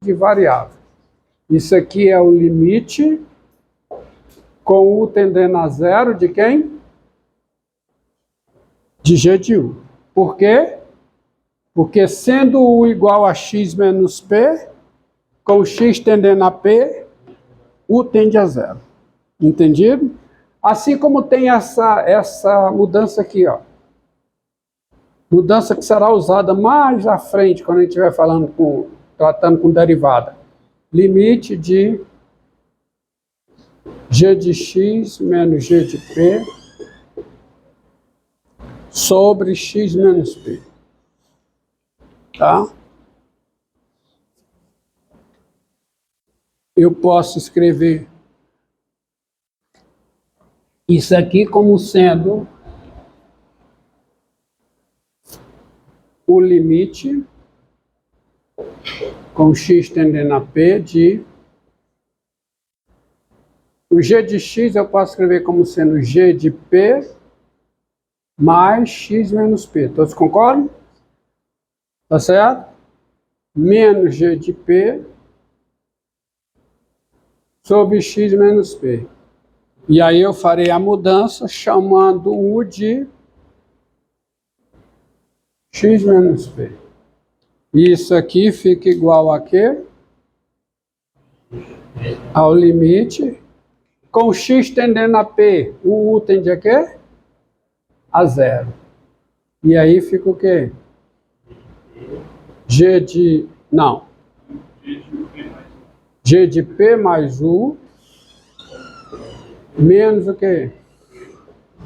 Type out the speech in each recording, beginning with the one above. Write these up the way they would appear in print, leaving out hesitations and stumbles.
de variável. Isso aqui é o limite com U tendendo a zero de quem? De G de U. Por quê? Porque sendo U igual a x menos P, com x tendendo a P, U tende a zero. Entendido? Assim como tem essa mudança aqui, ó. Mudança que será usada mais à frente, quando a gente estiver tratando com derivada. Limite de G de x menos G de P sobre x menos P. Tá? Eu posso escrever isso aqui como sendo o limite com x tendendo a P de... O G de x eu posso escrever como sendo G de P mais x menos P. Todos concordam? Tá certo? Menos G de P sobre x menos P. E aí eu farei a mudança chamando U de x menos P. Isso aqui fica igual a quê? Ao limite. Com x tendendo a P, o U tende a quê? A zero. E aí fica o quê? G de... Não. G de P mais U menos o quê?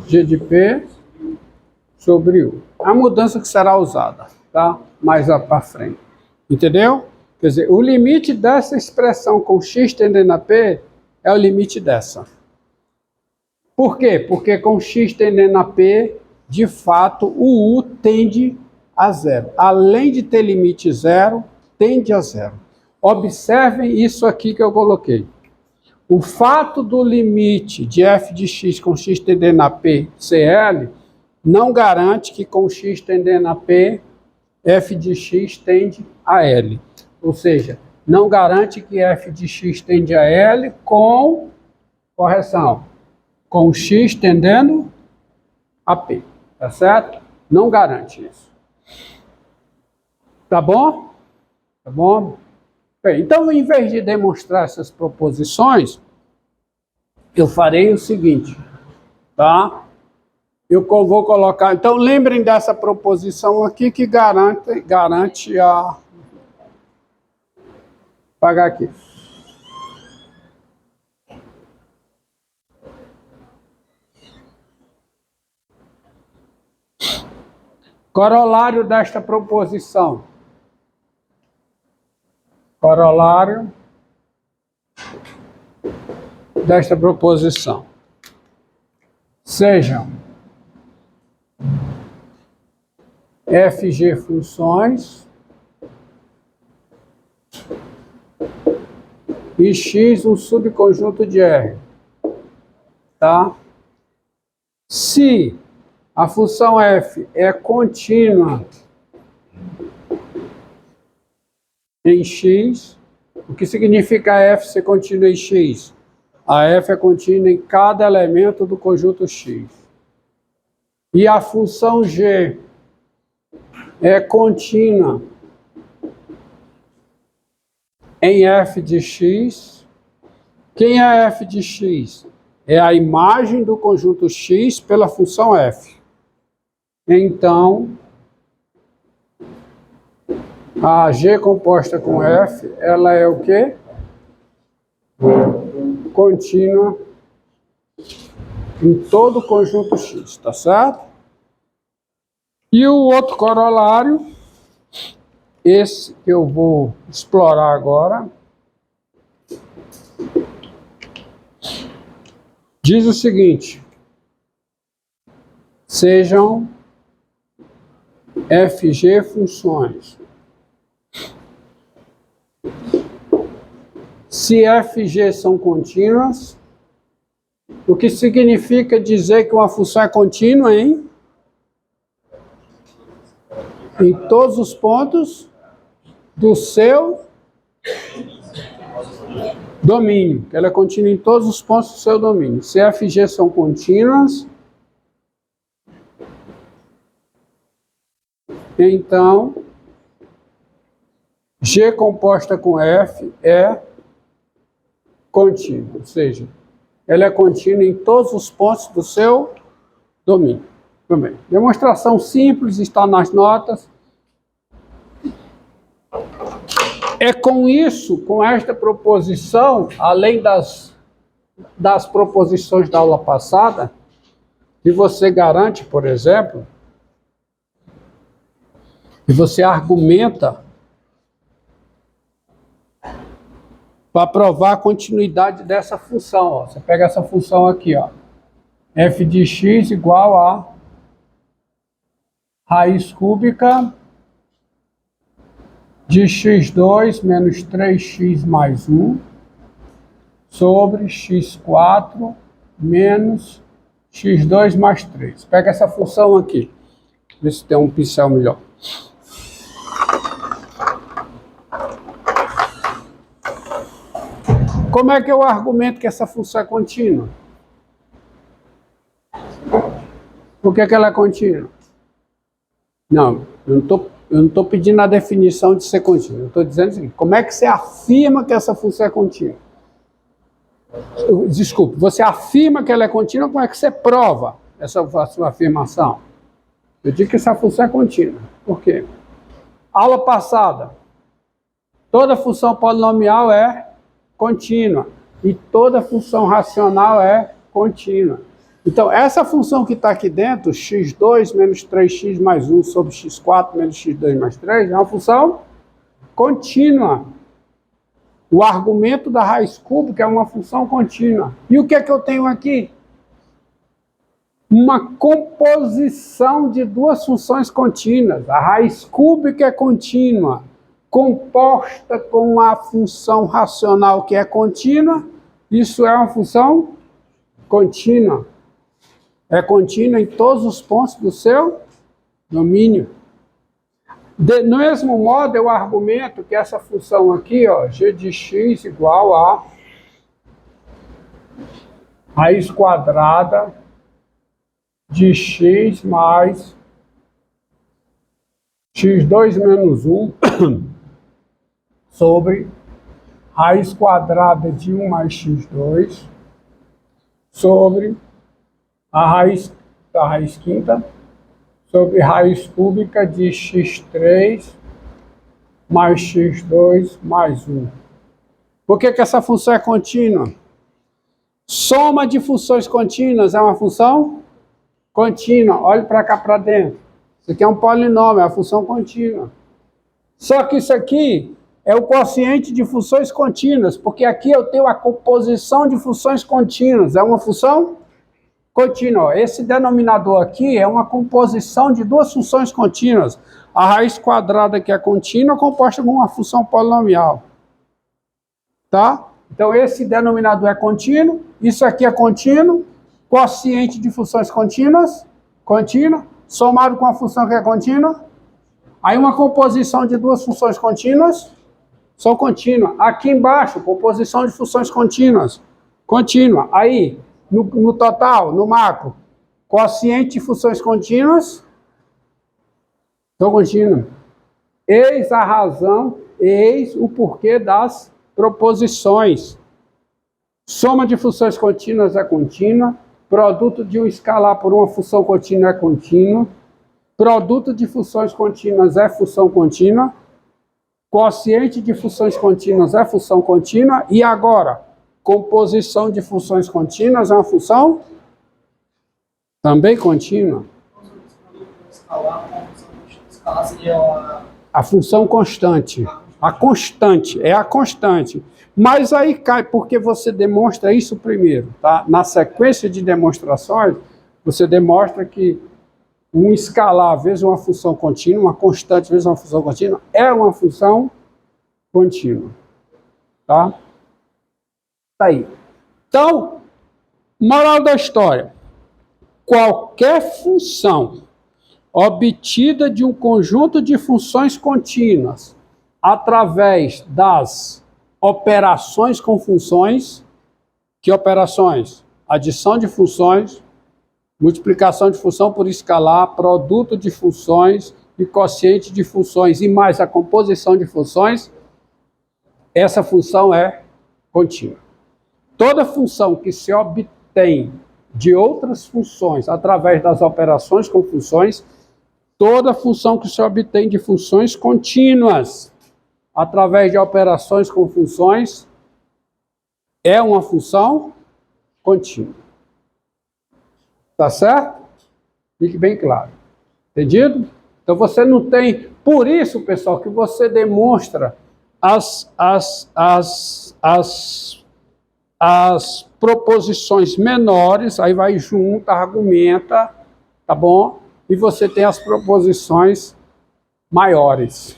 G de P sobre U. A mudança que será usada, tá? Mais para frente. Entendeu? Quer dizer, o limite dessa expressão com x tendendo a P é o limite dessa. Por quê? Porque com x tendendo a P, de fato, o U tende a zero. Além de ter limite zero, tende a zero. Observem isso aqui que eu coloquei. O fato do limite de f de x com x tendendo a P ser L, não garante que com x tendendo a P, f de x tende a L. Ou seja, não garante que f de x tende a L com, correção, com x tendendo a P. Tá certo? Não garante isso. Tá bom? Tá bom? Bem, então, em vez de demonstrar essas proposições, eu farei o seguinte, tá? Eu vou colocar... Então, lembrem dessa proposição aqui que garante a... Vou apagar aqui. Corolário desta proposição. Corolário desta proposição. Sejam FG funções e X um subconjunto de R. Tá? Se a função f é contínua em x, o que significa f ser contínua em x? A f é contínua em cada elemento do conjunto x. E a função g é contínua em f de x. Quem é f de x? É a imagem do conjunto x pela função f. Então, a G composta com F, ela é o quê? Contínua em todo o conjunto X, tá certo? E o outro corolário, esse que eu vou explorar agora, diz o seguinte: sejam FG funções. Se FG são contínuas, o que significa dizer que uma função é contínua em todos os pontos do seu Domínio, que ela é contínua em todos os pontos do seu domínio. Se F e G são contínuas, então G composta com F é contínua, ou seja, ela é contínua em todos os pontos do seu domínio. Também. Demonstração simples, está nas notas. É com isso, com esta proposição, além das proposições da aula passada, que você garante, por exemplo, e você argumenta para provar a continuidade dessa função. Ó. Você pega essa função aqui, ó, f de x igual a raiz cúbica de x2 menos 3x mais 1 sobre x4 menos x2 mais 3. Pega essa função aqui. Vê se tem um pincel melhor. Como é que eu argumento que essa função é contínua? Por que ela é contínua? Não, eu não estou pedindo a definição de ser contínua. Eu estou dizendo o seguinte, como é que você afirma que essa função é contínua? Desculpe, você afirma que ela é contínua, como é que você prova essa sua afirmação? Eu digo que essa função é contínua. Por quê? Aula passada, toda função polinomial é contínua e toda função racional é contínua. Então, essa função que está aqui dentro, x2 menos 3x mais 1 sobre x4 menos x2 mais 3, é uma função contínua. O argumento da raiz cúbica é uma função contínua. E o que é que eu tenho aqui? Uma composição de duas funções contínuas. A raiz cúbica é contínua, composta com a função racional que é contínua. Isso é uma função contínua. É contínua em todos os pontos do seu domínio. Do mesmo modo, eu argumento que essa função aqui, ó, g de x igual a raiz quadrada de x mais x2 menos 1 sobre raiz quadrada de 1 mais x2 sobre a raiz quinta sobre raiz cúbica de x3 mais x2 mais 1. Por que essa função é contínua? Soma de funções contínuas é uma função contínua. Olhe para cá para dentro. Isso aqui é um polinômio, é uma função contínua. Só que isso aqui é o quociente de funções contínuas, porque aqui eu tenho a composição de funções contínuas. É uma função contínua. Esse denominador aqui é uma composição de duas funções contínuas. A raiz quadrada, que é contínua, composta com uma função polinomial. Tá? Então, esse denominador é contínuo, isso aqui é contínuo, quociente de funções contínuas, contínua, somado com a função que é contínua. Aí, uma composição de duas funções contínuas são contínuas. Aqui embaixo, composição de funções contínuas, contínua. Aí, no total, no macro, quociente de funções contínuas, são contínuas. Eis a razão, eis o porquê das proposições. Soma de funções contínuas é contínua, produto de um escalar por uma função contínua é contínuo, produto de funções contínuas é função contínua, quociente de funções contínuas é função contínua, e agora, composição de funções contínuas é uma função também contínua. A função constante. A constante, é a constante. Mas aí cai porque você demonstra isso primeiro, tá? Na sequência de demonstrações, você demonstra que um escalar vezes uma função contínua, uma constante vezes uma função contínua, é uma função contínua. Tá? Tá aí. Então, moral da história. Qualquer função obtida de um conjunto de funções contínuas através das operações com funções. Que operações? Adição de funções, multiplicação de função por escalar, produto de funções e quociente de funções, e mais a composição de funções. Essa função é contínua. Toda função que se obtém de outras funções através das operações com funções, toda função que se obtém de funções contínuas através de operações com funções é uma função contínua. Tá certo? Fique bem claro. Entendido? Então você não tem... Por isso, pessoal, que você demonstra as proposições menores, aí vai junto, argumenta, tá bom? E você tem as proposições maiores.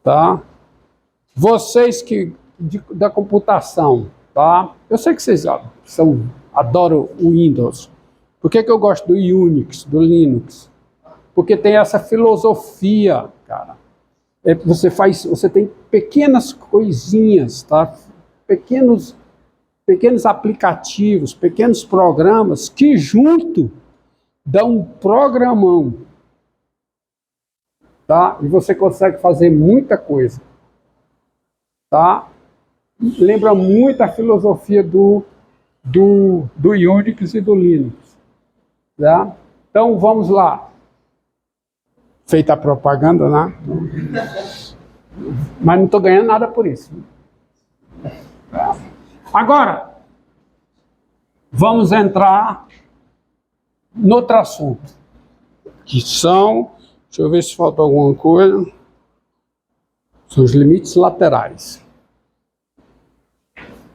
Tá? Vocês que da computação, tá? Eu sei que vocês adoram o Windows. Por que eu gosto do Unix, do Linux? Porque tem essa filosofia, cara. Você tem pequenas coisinhas, tá? Pequenos aplicativos, pequenos programas que junto dão um programão, tá? E você consegue fazer muita coisa, tá? Lembra muito a filosofia do Unix e do Linux, tá? Então vamos lá. Feita a propaganda, né? Mas não estou ganhando nada por isso. Agora, vamos entrar no outro assunto, que são, deixa eu ver se faltou alguma coisa, são os limites laterais.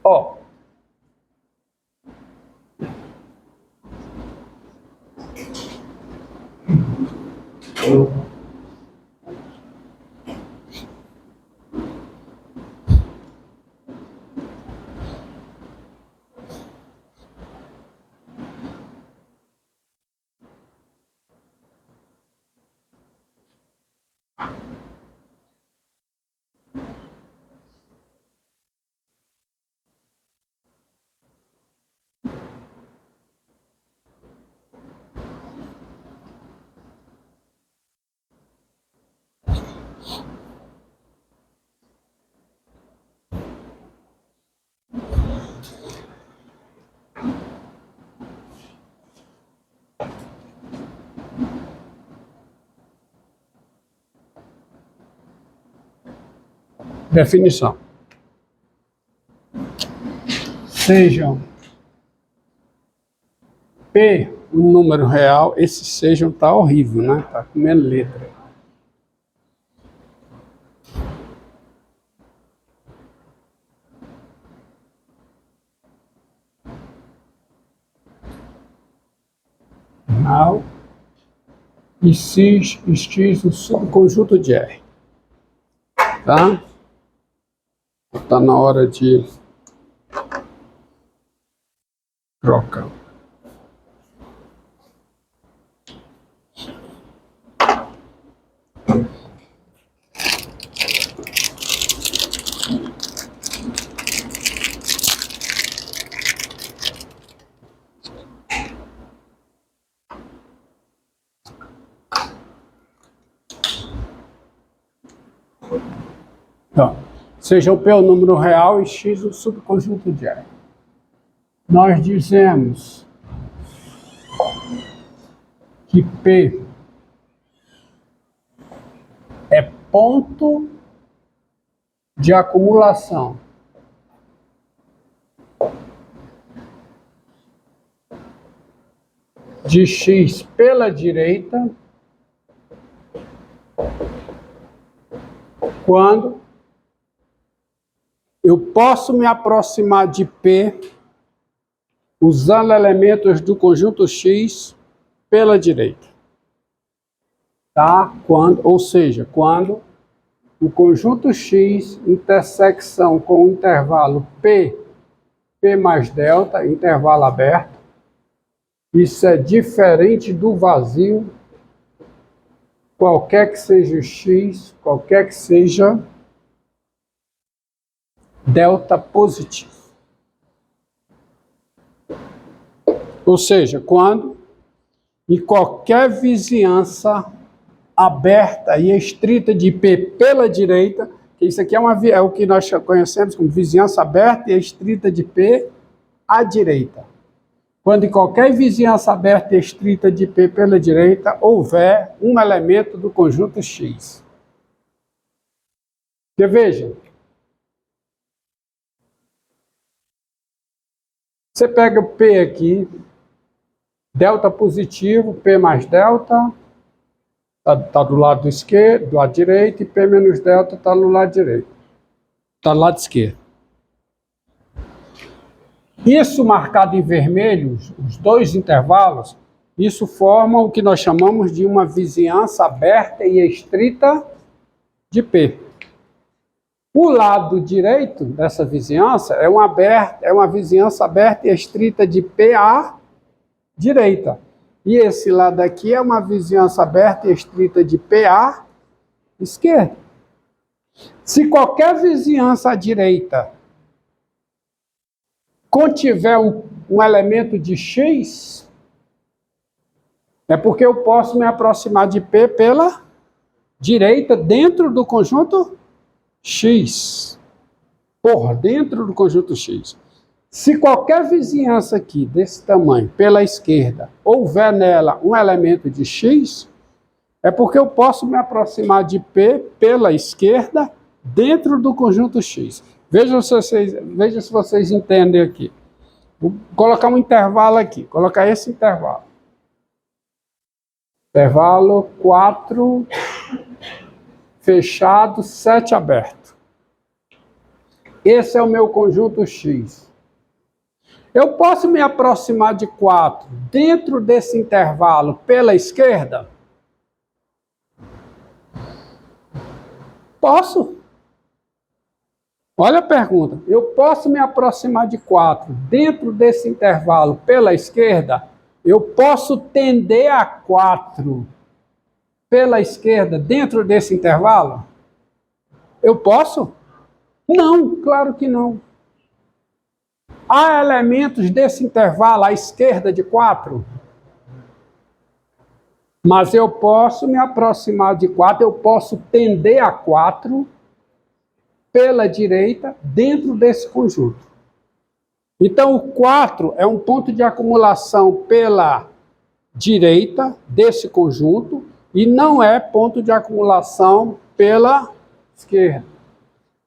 Ó, definição. Sejam P um número real, esse sejam tá horrível, né? Tá comendo letra. Real e X o subconjunto de R. Tá? Tá na hora de troca. Então, seja o P o número real e X o subconjunto de R. Nós dizemos que P é ponto de acumulação de X pela direita quando eu posso me aproximar de P usando elementos do conjunto X pela direita. Tá? Ou seja, quando o conjunto X intersecção com o intervalo P mais delta, intervalo aberto, isso é diferente do vazio, qualquer que seja o X, qualquer que seja delta positivo. Ou seja, quando em qualquer vizinhança aberta e estrita de P pela direita, que isso aqui é o que nós conhecemos como vizinhança aberta e estrita de P à direita. Quando em qualquer vizinhança aberta e estrita de P pela direita houver um elemento do conjunto X. Porque veja, você pega o P aqui, delta positivo, P mais delta, está do lado esquerdo, do lado direito, e P menos delta está no lado direito. Está do lado esquerdo. Isso marcado em vermelho, os dois intervalos, isso forma o que nós chamamos de uma vizinhança aberta e estrita de P. O lado direito dessa vizinhança é uma vizinhança aberta e estrita de P à direita. E esse lado aqui é uma vizinhança aberta e estrita de P à esquerda. Se qualquer vizinhança à direita contiver um elemento de X, é porque eu posso me aproximar de P pela direita dentro do conjunto X. Por dentro do conjunto X. Se qualquer vizinhança aqui desse tamanho, pela esquerda, houver nela um elemento de X, é porque eu posso me aproximar de P pela esquerda dentro do conjunto X. Veja se vocês entendem aqui. Vou colocar um intervalo aqui, colocar esse intervalo. Intervalo 4 fechado, 7 aberto. Esse é o meu conjunto X. Eu posso me aproximar de 4 dentro desse intervalo pela esquerda? Posso. Olha a pergunta. Eu posso me aproximar de 4 dentro desse intervalo pela esquerda? Eu posso tender a 4 pela esquerda dentro desse intervalo? Eu posso? Não, claro que não. Há elementos desse intervalo à esquerda de 4? Mas eu posso me aproximar de 4, eu posso tender a 4 pela direita dentro desse conjunto. Então, o 4 é um ponto de acumulação pela direita desse conjunto e não é ponto de acumulação pela esquerda.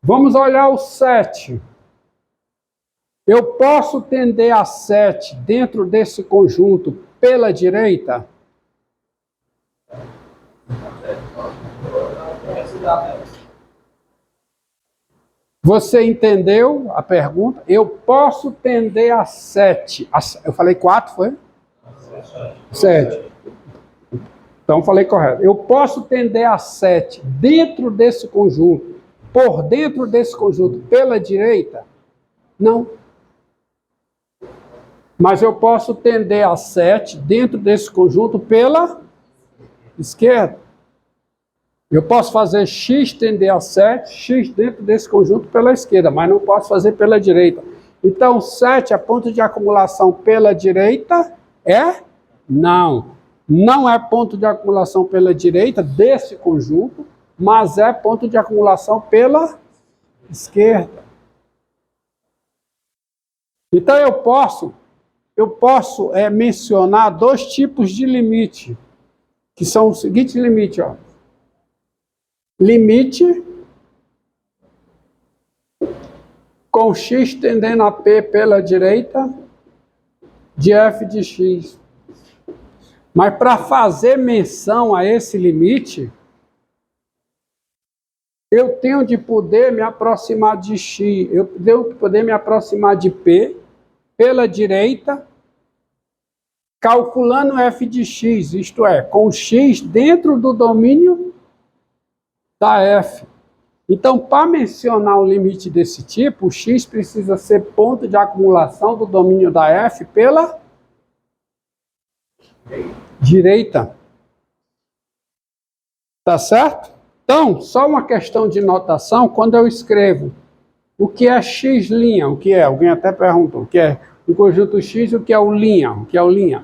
Vamos olhar o 7. Eu posso tender a 7 dentro desse conjunto pela direita? Você entendeu a pergunta? Eu posso tender a 7. Eu falei 4, foi? 7. Então, falei correto. Eu posso tender a 7 dentro desse conjunto, por dentro desse conjunto, pela direita? Não. Mas eu posso tender a 7 dentro desse conjunto pela esquerda. Eu posso fazer x tender a 7, x dentro desse conjunto pela esquerda, mas não posso fazer pela direita. Então, 7 é ponto de acumulação pela direita? É? Não. Não é ponto de acumulação pela direita desse conjunto, mas é ponto de acumulação pela esquerda. Então, eu posso mencionar dois tipos de limite, que são o seguinte limite, ó. Limite com x tendendo a P pela direita de f de x. Mas para fazer menção a esse limite, eu tenho de poder me aproximar de x, eu tenho de poder me aproximar de P pela direita, calculando f de x, isto é, com x dentro do domínio da f. Então, para mencionar um limite desse tipo, o x precisa ser ponto de acumulação do domínio da f pela direita. Tá certo? Então, só uma questão de notação, quando eu escrevo O que é x' O que é? Alguém até perguntou. O que é um conjunto x? O que é o linha? O que é o linha?